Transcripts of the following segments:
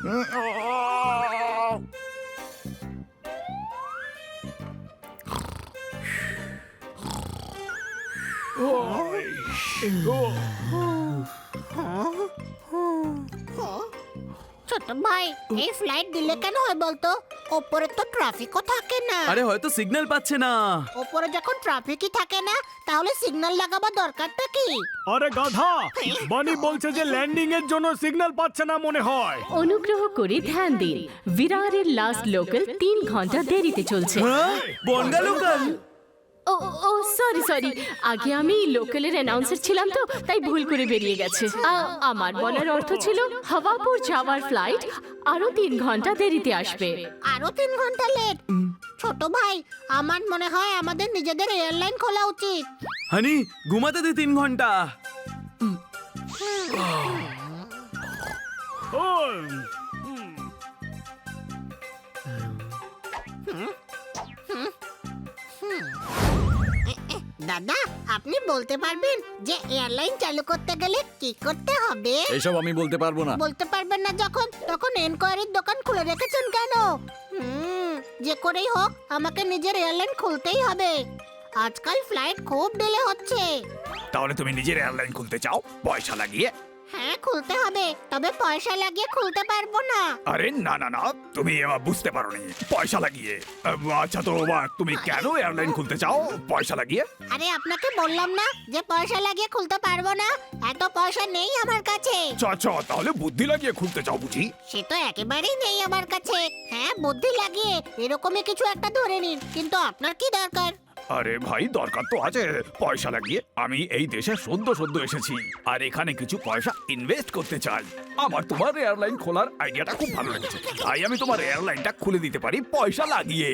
ছোট ভাই, এই ফ্লাইট দিলে কেন হয় বলতো? ওপরে তো ট্রাফিকও থাকে না। আরে হয়তো সিগন্যাল পাচ্ছে না। ওপরে যখন ট্রাফিকই থাকে না, তাহলে সিগন্যাল লাগাবার দরকারটা কি? আরে গাধা, বানি বলছে যে ল্যান্ডিং এর জন্য সিগন্যাল পাচ্ছে না মনে হয়। অনুগ্রহ করে ধ্যান দিন, বিরারের লাস্ট লোকাল 3 ঘন্টা দেরিতে চলছে। হ্যাঁ, বনগা লোকাল। ও ও সরি সরি, আগে আমি লোকালের অ্যানাউন্সার ছিলাম তো, তাই ভুল করে বেরিয়ে গেছে। আমার বলার অর্থ ছিল হাওয়াপুর যাওয়ার ফ্লাইট আরো 3 ঘন্টা দেরিতে আসবে। আরো 3 ঘন্টা লেট? ছোট ভাই, আমার মনে হয় আমাদের নিজেদের এয়ারলাইন খোলা উচিত। হানি, ঘুমাতে দে 3 ঘন্টা। দাদা, আপনি বলতে পারবেন যে এয়ারলাইন চালু করতে গেলে কি করতে হবে? এসব আমি বলতে পারবো না। বলতে পারবেন না যখন, তখন এনকোয়ারির দোকান খুলে রেখেছেন কেন? যে করেই হোক আমাকে নিজের এয়ারলাইন খুলতেই হবে। আজকাল ফ্লাইট খুব ডিলে হচ্ছে। তাহলে তুমি নিজের এয়ারলাইন খুলতে চাও পয়সা লাগিয়ে? হ্যাঁ, খুলতে হবে, তবে পয়সা লাগিয়ে খুলতে পারবো না। আরে না না না, তুমি বুঝতে পারোনি। পয়সা লাগিয়ে? আচ্ছা, তো তুমি কেন এয়ারলাইন খুলতে চাও পয়সা লাগিয়ে? আরে আপনাকে বললাম না যে পয়সা লাগিয়ে খুলতে পারবো না, এত পয়সা নেই আমার কাছে। তাহলে বুদ্ধি লাগিয়ে খুলতে চাও বুঝি? সে তো একেবারেই নেই আমার কাছে। হ্যাঁ, বুদ্ধি লাগিয়ে এরকমই কিছু একটা ধরে নিন, কিন্তু আপনার কি দরকার? আরে ভাই, দরকার তো আছে পয়সা লাগিয়ে। আমি এই দেশে সদ্য এসেছি, আর এখানে কিছু পয়সা ইনভেস্ট করতে চাই। আমার তোমার এয়ারলাইন খোলার আইডিয়াটা খুব ভালো লেগেছে, তাই আমি তোমার এয়ারলাইনটা খুলে দিতে পারি পয়সা লাগিয়ে।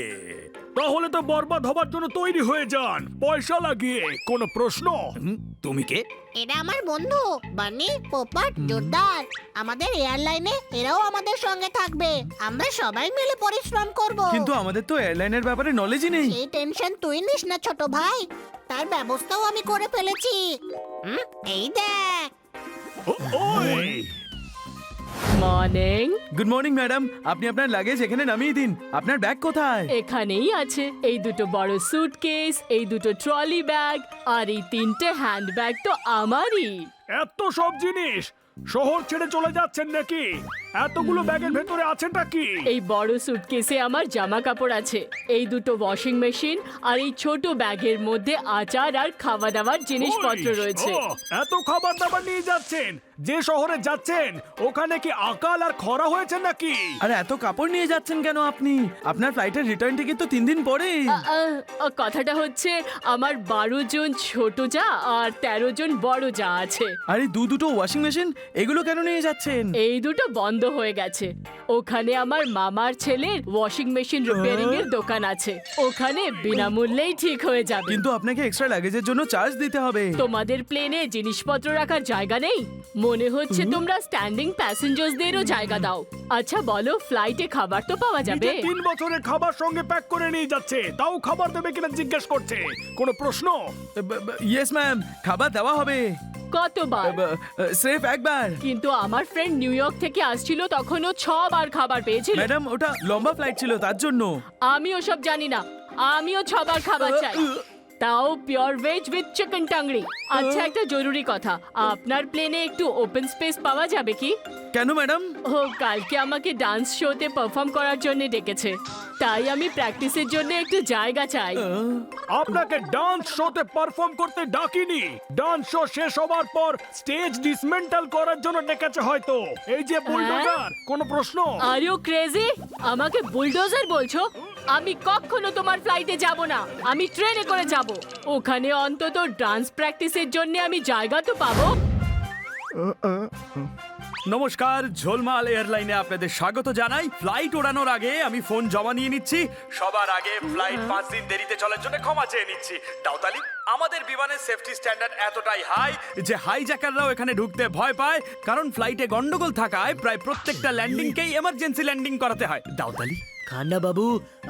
তাহলে তো বরবাদ হবার জন্য তৈরি হয়ে যান পয়সা লাগিয়ে। কোনো প্রশ্ন? তুমি কে? এরা আমার বন্ধু বানি, পোপট, জোরদার। আমাদের এয়ারলাইনে এরাও আমাদের সঙ্গে থাকবে। আমরা সবাই মিলে পরিশ্রম করব। কিন্তু আমাদের তো এয়ারলাইনের ব্যাপারে নলেজই নেই। এই টেনশন তুই নিস না ছোট ভাই, তার ব্যবস্থাও আমি করে ফেলেছি। এই দেখ। ওই মর্নিং। গুড মর্নিং ম্যাডাম, আপনি আপনার লাগেজ এখানে নামিয়ে দিন। আপনার ব্যাগ কোথায়? এখানেই আছে। এই দুটো বড় সুটকেস, এই দুটো ট্রলি ব্যাগ, আর এই 3টে হ্যান্ড ব্যাগ তো আমারই। এত সব জিনিস শহর ছেড়ে চলে যাচ্ছেন নাকি? এতগুলো ব্যাগের ভেতরে আছেনটা কি? এই বড় সুটকেসে আমার জামা কাপড় আছে, এই দুটো ওয়াশিং মেশিন, আর এই ছোট ব্যাগের মধ্যে আচার আর খাওয়া দাওয়ার জিনিসপত্র রয়েছে। এত খাবার দাবার নিয়ে যাচ্ছেন? যে শহরে যাচ্ছেন ওখানে কি আকাল আর খরা হয়েছে নাকি? আরে এত কাপড় নিয়ে যাচ্ছেন কেন আপনি? আপনার ফ্লাইটের রিটার্ন টিকিট তো 3 দিন পরে। কথাটা হচ্ছে আমার 12 জন ছোট যা আর 13 জন বড় যা আছে। আরে দুটো ওয়াশিং মেশিন, এগুলো কেন নিয়ে যাচ্ছেন? এই দুটো বন্ধ হয়ে গেছে। ওখানে আমার মামার ছেলের ওয়াশিং মেশিন রিপেয়ারিং এর দোকান আছে, ওখানে বিনামূল্যেই ঠিক হয়ে যাবে। কিন্তু আপনাকে এক্সট্রা লাগেজের জন্য চার্জ দিতে হবে। তোমাদের প্লেনে জিনিসপত্র রাখার জায়গা নেই? মনে হচ্ছে তোমরা স্ট্যান্ডিং প্যাসেঞ্জারদেরও জায়গা দাও। আচ্ছা বলো, ফ্লাইটে খাবার তো পাওয়া যাবে? 3 বছরের খাবার সঙ্গে প্যাক করে নিয়ে যাচ্ছে, তাও খাবার দেবে কিনা জিজ্ঞেস করছে। কোনো প্রশ্ন? ইয়েস ম্যাম, খাবার দেওয়া হবে। কতবার? স্রেফ একবার। কিন্তু আমার ফ্রেন্ড নিউ ইয়র্ক থেকে আসছিল, তখনও 6 বার খাবার পেয়েছিল। ম্যাডাম, ওটা লম্বা ফ্লাইট ছিল তার জন্য। আমি ওসব জানি না, আমিও 6 বার খাবার চাই, তাও pure veg with chicken tangri. আচ্ছা, একটা জরুরি কথা, আপনার প্লেনে একটু ওপেন স্পেস পাওয়া যাবে কি? কেন ম্যাডাম? ও কালকে আমাকে ডান্স শোতে পারফর্ম করার জন্য ডেকেছে, তাই আমি প্র্যাকটিসের জন্য একটু জায়গা চাই। আপনাকে ডান্স শোতে পারফর্ম করতে ডাকিনি, ডান্স শো শেষ হবার পর স্টেজ ডিসমেন্টাল করার জন্য ডেকেছে হয়তো। এই যে বুলডোজার। কোনো প্রশ্ন? Are you crazy? আমাকে বুলডোজার বলছো? আমি কখনো তোমার ফ্লাইটে যাব না, আমি ট্রেনে করে যাব। ওখানে অন্তত ডান্স প্র্যাকটিসের জন্য আমি জায়গা তো পাবো। নমস্কার, ঝোলমাল এয়ারলাইনে আপনাদের স্বাগত জানাই। ফ্লাইট ওড়ানোর আগে আমি ফোন জমা নিয়ে নিচ্ছি। সবার আগে ফ্লাইট 5 দিন দেরিতে চলার জন্য ক্ষমা চেয়ে নিচ্ছি। তাওতালি, আমাদের বিমানের সেফটি স্ট্যান্ডার্ড এতটাই হাই যে হাইজ্যাকাররাও এখানে ঢুকতে ভয় পায়, কারণ ফ্লাইটে গন্ডগোল থাকায় প্রায় প্রত্যেকটা ল্যান্ডিংকেই এমার্জেন্সি ল্যান্ডিং করাতে হয়। দাওতালি, খান্না বাবু,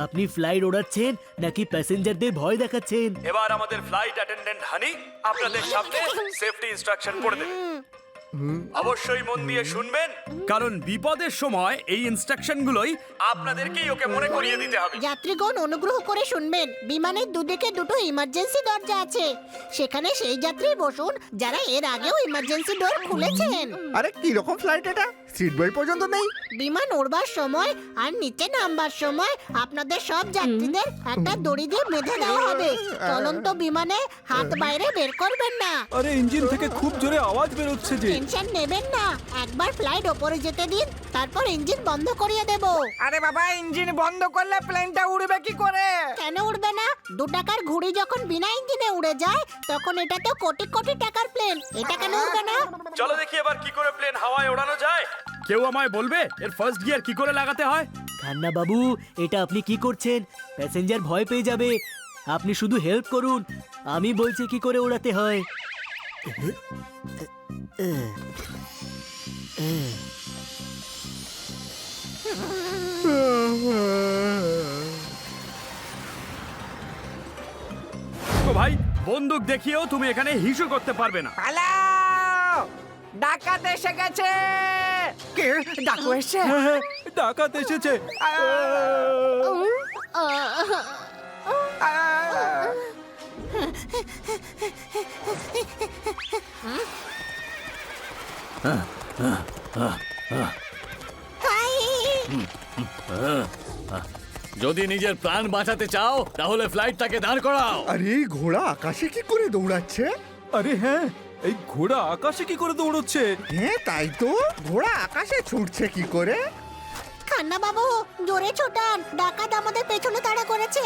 আপনি ফ্লাইট ওড়াচ্ছেন নাকি প্যাসেঞ্জারদের ভয় দেখাচ্ছেন? এবার আমাদের ফ্লাইট অ্যাটেন্ডেন্ট হানি আপনাদের সামনে সেফটি ইনস্ট্রাকশন পড়ে দেবে। অবশ্যই মন দিয়ে শুনবেন, কারণ বিপদের সময় এই ইনস্ট্রাকশনগুলোই আপনাদেরকেই ওকে মনে করিয়ে দিতে হবে। যাত্রীগণ অনুগ্রহ করে শুনবেন, বিমানের দুদিকে দুটো ইমার্জেন্সি দরজা আছে, সেখানে সেই যাত্রী বসুন যারা এর আগেও ইমার্জেন্সি ডোর খুলেছেন। আরে কি রকম ফ্লাইট এটা? সিট বেল্ট পর্যন্ত নেই। বিমান উড়বার সময় আর নিচে নামবার সময় আপনাদের সব যাত্রীদের একটা দড়ি দিয়ে বেঁধে দেওয়া হবে। চলন্ত বিমানে হাত বাইরে বের করবেন না। আরে ইঞ্জিন থেকে খুব জোরে আওয়াজ বেরোচ্ছে যে। টেনশন নেবেন না, একবার ফ্লাইট ওপরে যেতে দিন, তারপর ইঞ্জিন বন্ধ করিয়ে দেব। আরে বাবা, ইঞ্জিন বন্ধ করলে প্লেনটা উড়বে কি করে? কেন উড়বে না? 2 টাকার ঘুড়ি যখন বিনা ইঞ্জিনে উড়ে যায়, তখন এটা তো কোটি কোটি টাকার প্লেন, এটা কেন উড়বে না? চলো দেখি এবার কি করে প্লেন হাওয়ায় ওড়ানো যায়। কেউ আমায় বলবে এর ফার্স্ট গিয়ার কি করে লাগাতে হয়? খান্না বাবু, এটা আপনি কি করছেন? প্যাসেঞ্জার ভয় পেয়ে যাবে। আপনি শুধু হেল্প করুন, আমি বলছি কি করে ওড়াতে হয়। তো ভাই, বন্দুক দেখিয়েও তুমি এখানে হিসু করতে পারবে না। পালাও! ডাকাত এসে গেছে! কে? ডাকু এসছে? ডাকাত এসেছে। যদি নিজের প্রাণ বাঁচাতে চাও তাহলে ফ্লাইটটাকে দাঁড় করাও। আরে এই ঘোড়া আকাশে কি করে দৌড়াচ্ছে? আরে হ্যাঁ, এই ঘোড়া আকাশে কি করে দৌড়চ্ছে? হ্যাঁ তাই তো, ঘোড়া আকাশে ছুটছে কি করে? খান্না বাবু, জোরে ছোটান, ডাকাত আমাদের পেছনে তাড়া করেছে।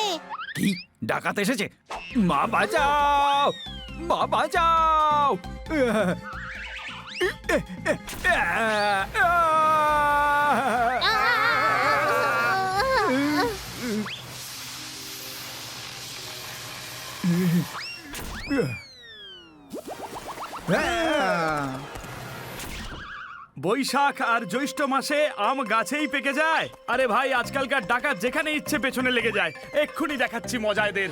কি? ডাকাত এসেছে? মা বাঁচাও! মা বাঁচাও! বৈশাখ আর জ্যৈষ্ঠ মাসে আম গাছেই পেকে যায়। আরে ভাই, আজকালকার ডাকাত যেখানে ইচ্ছে পেছনে লেগে যায়। এক্ষুনি দেখাচ্ছি মজা এদের।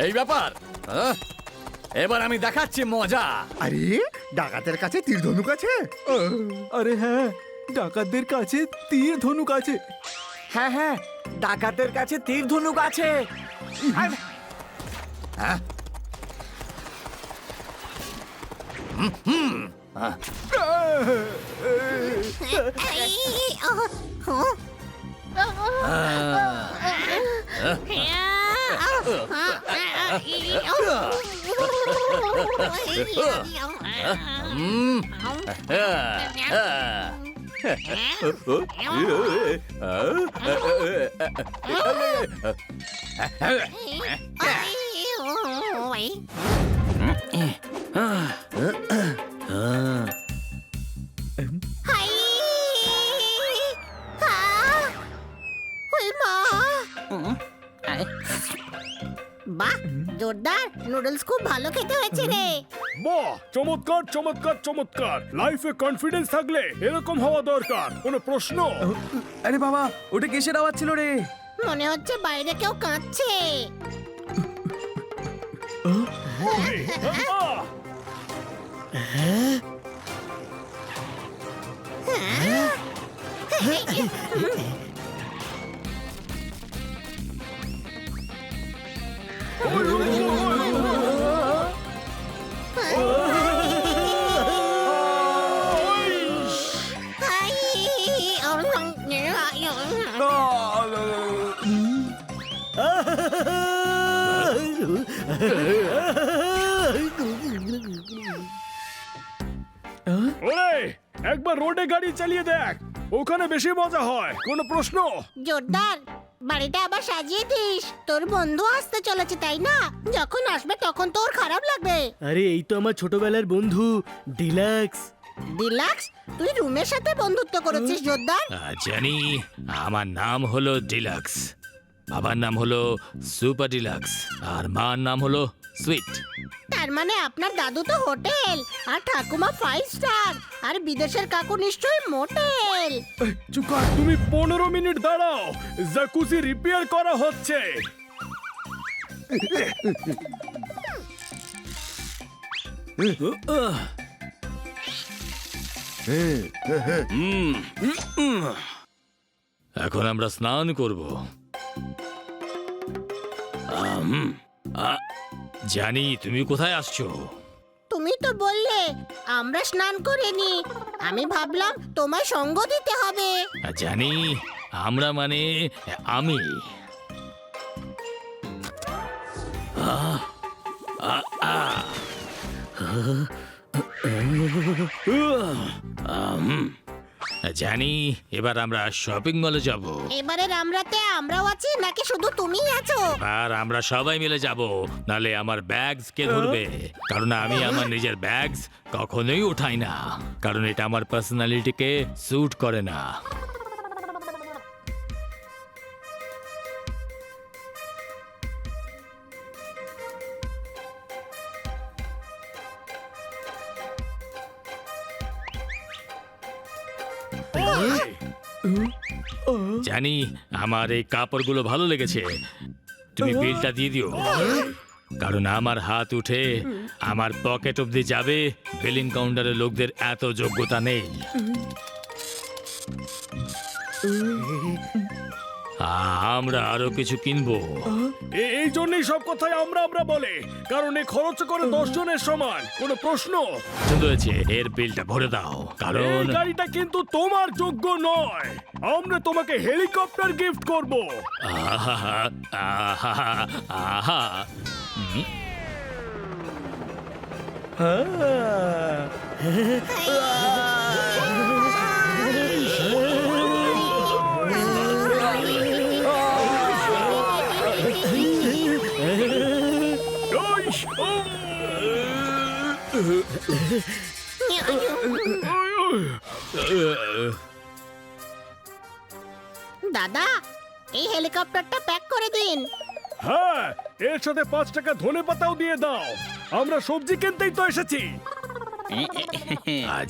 এই ব্যাপার, এবার আমি দেখাচ্ছি মজা। আরে ডাকাতের কাছে তীর ধনুক আছে? আরে হ্যাঁ, ডাকাতদের কাছে তীর ধনুক আছে। হ্যাঁ হ্যাঁ, ডাকাতের কাছে তীর ধনুক আছে। বাহ, জোরদার, নুডলস খুব ভালো খেতে হয়েছে রে। বাহ, চমৎকার চমৎকার চমৎকার। লাইফে কনফিডেন্স থাকলে এরকম হওয়া দরকার। কোনো প্রশ্ন? আরে বাবা, ওটা কিসের আওয়াজ ছিল রে? মনে হচ্ছে বাইরে কেউ কাঁদছে। ওরে, একবার রোডে গাড়ি চালিয়ে দেখ, ওখানে বেশি মজা হয়। কোনো প্রশ্ন? জোরদার, বাড়িটা আবার সাজিয়ে দিস। তোর বন্ধু আসতে চলেছে তাই না? যখন আসবে তখন তোর খারাপ লাগবে। আরে এই তো আমার ছোটবেলার বন্ধু ডিলাক্স। ডিলাক্স, তুই রুমের সাথে বন্ধুত্ব করেছিস জোরদার? জানি, আমার নাম হলো ডিলাক্স। বাবার নাম হলো সুপার ডিলাক্স আর মার নাম হলো সুইট। তার মানে আপনার দাদু তো হোটেল আর ঠাকুমা 5 স্টার আর বিদেশের কাকু নিশ্চয়ই মোটেল। চুপ কর, তুমি 15 মিনিট দাঁড়াও, জাকুজি রিপেয়ার করা হচ্ছে। এখন আমরা স্নান করব। জানি তুমি কোথায় আসছো। তুমি তো বললে আমরা স্নান করে নি, আমি ভাবলাম তোমায় সঙ্গ দিতে হবে। জানি আমরা মানে আমি। জানি এবার আমরা শপিং মলে যাব। এবারে রামরাতে আমরাও আছি নাকি শুধু তুমিই আছো? আর আমরা সবাই মিলে যাব, নালে আমার ব্যাগস কে ধরবে? কারণ আমি আমার নিজের ব্যাগস কখনোই উঠাই না, কারণ এটা আমার পার্সোনালিটিকে স্যুট করে না। জানি আমার এই কাপড়গুলো ভালো লেগেছে, তুমি বিলটা দিয়ে দিও। কারণ আমার হাত উঠে আমার পকেট অবধি যাবে, বিলিং কাউন্টারের লোকদের এত যোগ্যতা নেই। আমরা আরো কিছু কিনবো। এই জন্যই সব কথাই আমরা আমরা বলে, কারণ এই খরচ করে 10 জনের সমান। কোনো প্রশ্ন? সুন্দর হয়েছে, এর বিলটা ভরে দাও। কারণ এই গাড়িটা কিন্তু তোমার যোগ্য নয়, আমরা তোমাকে হেলিকপ্টার গিফট করব। আহা আহা আহা দাদা, এই হেলিকপ্টারটা প্যাক করে দিন। হ্যাঁ, এর সাথে 5 টাকা ধনেপাতাও দিয়ে দাও, আমরা সবজি কিনতেই তো এসেছি।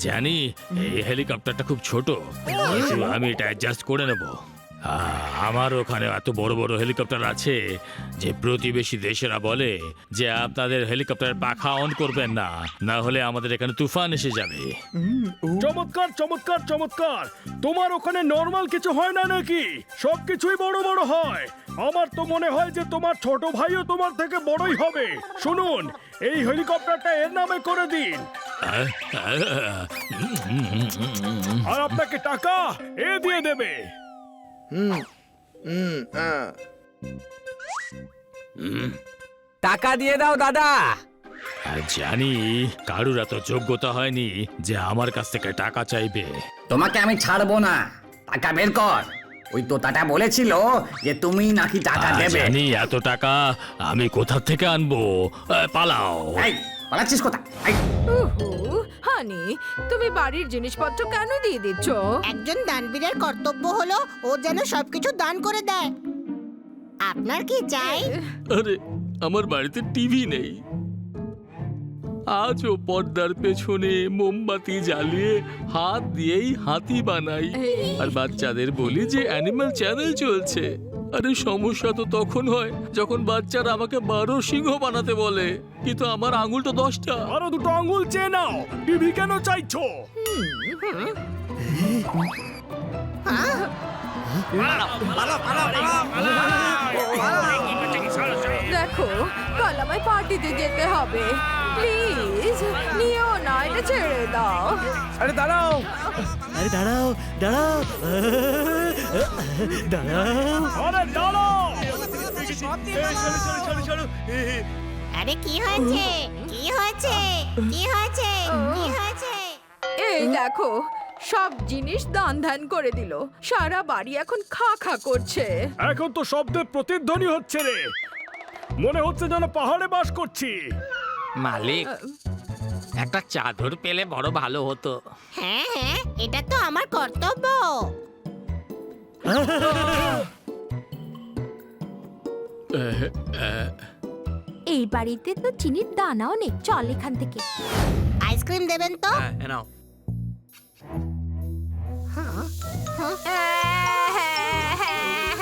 জানি এই হেলিকপ্টারটা খুব ছোট, কিন্তু আমি এটা অ্যাডজাস্ট করে নেব। আমার ওখানে এত বড় বড় হেলিকপ্টার আছে যে প্রতিবেশী দেশেরা বলে যে আপনাদের হেলিকপ্টারের পাখা অন করবেন না, না হলে আমাদের এখানে তুফান এসে যাবে। চমৎকার চমৎকার চমৎকার, তোমার ওখানে নর্মাল কিছু হয় না নাকি? সবকিছুই বড় বড় হয়। আমার তো মনে হয় যে তোমার ছোট ভাইও তোমার থেকে বড়ই হবে। শুনুন, এই হেলিকপ্টারটা এর নামে করে দিন, আর আপনাকে টাকা এ দিয়ে দেবে। টাকা দিয়ে দাও দাদা। জানি কারুর এত যোগ্যতা হয়নি যে আমার কাছ থেকে টাকা চাইবে। তোমাকে আমি ছাড়বো না, টাকা বের কর। ওই তোতাটা বলেছিল যে তুমি নাকি টাকা দেবে। জানি এত টাকা আমি কোথা থেকে আনবো। পালাও। এই, পালাচ্ছিস কোথায়? এই, হানি, তুমি বাড়ির জিনিসপত্র কেন দিয়ে দিচ্ছ? একজন দানবীরের কর্তব্য হলো ও যেন সবকিছু দান করে দেয়। আপনার কি চাই? আরে আমার বাড়িতে টিভি নেই, আজও পর্দার পেছনে মোমবাতি জ্বালিয়ে হাত দিয়েই হাতি বানাই, আর বাচ্চাদের বলি যে অ্যানিমাল চ্যানেল চলছে। আরে সমস্যা তো তখন হয় যখন বাচ্চারা আমাকে 12 সিংহ বানাতে বলে, কিন্তু আমার আঙুল তো 10টা। আরো 2টো আঙ্গুল চেয়ে নাও, টিভি কেন চাইছো? দেখো, কাল আমায় পার্টিতে যেতে হবে, প্লিজ নিও না, এটা ছেড়ে দাও। আরে দাঁড়াও, আরে দাঁড়াও দাঁড়াও দাঁড়াও। আরে দাঁড়াও! আরে কি হয়েছে? কি হয়েছে? কি হয়েছে? কি হয়েছে? এই দেখো, সব জিনিস দান ধ্যান করে দিল, সারা বাড়ি এখন খা খা করছে। এখন তো শব্দের প্রতিধ্বনি হচ্ছে রে, মনে হচ্ছে যেন পাহাড়ে বাস করছি। মালিক, একটা চাদর পেলে বড় ভালো হতো। হ্যাঁ হ্যাঁ, এটা তো আমার কর্তব্য। এই বাড়িতে তো চিনির দানাও নেই, চল এখান থেকে। আইসক্রিম দেবেন তো? হ্যাঁ নাও।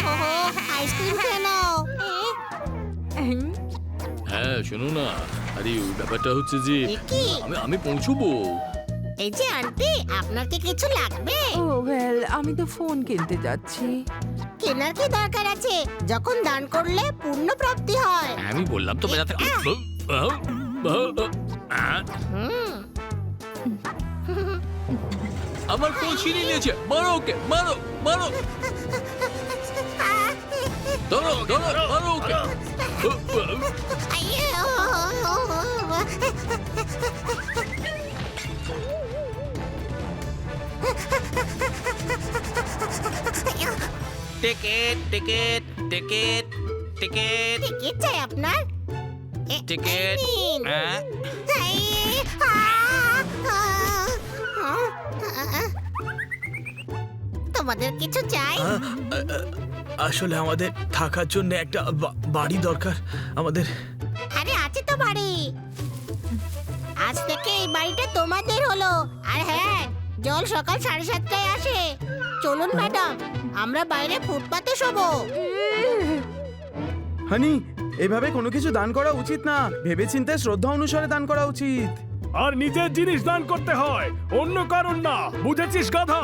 ওহো, আইসক্রিম খেয়ে নাও। হ্যাঁ শোনো না, আরে ওই ব্যাপারটা হচ্ছে যে এ কি? আমি পৌঁছবো। এই যে আন্টি, আপনার কি কিছু লাগবে? ও ওয়েল, আমি তো ফোন কিনতে যাচ্ছি। কেনার কি দরকার আছে? যখন দান করলে পূর্ণ প্রাপ্তি হয়। আমি বললাম তো বাজাতে। হুম, আমার ফোন ছিনিয়ে নিয়েছে, মারো ওকে, মারো মারো, ধরো ধরো, মারো ওকে। আইয়ো। Ticket ticket ticket ticket ticket চাই আপনার? টিকিট। এই নিন। হ্যাঁ এই, তোমাদের কিছু চাই? আসলে আমাদের থাকার জন্য একটা বাড়ি দরকার আমাদের। আরে আছে তো বাড়ি। আজ থেকে এই বাড়িটা তোমাদের হলো। আর হ্যাঁ, জল সকাল 7:30টায় আসে। চলুন ম্যাডাম, আমরা বাইরে ফুটপাতে শোবো। হানি, এভাবে কোনো কিছু দান করা উচিত না। ভেবেচিন্তে শ্রদ্ধা অনুসারে দান করা উচিত। আর নিজের জিনিস দান করতে হয়, অন্য কারণ না, বুঝেছিস গাধা?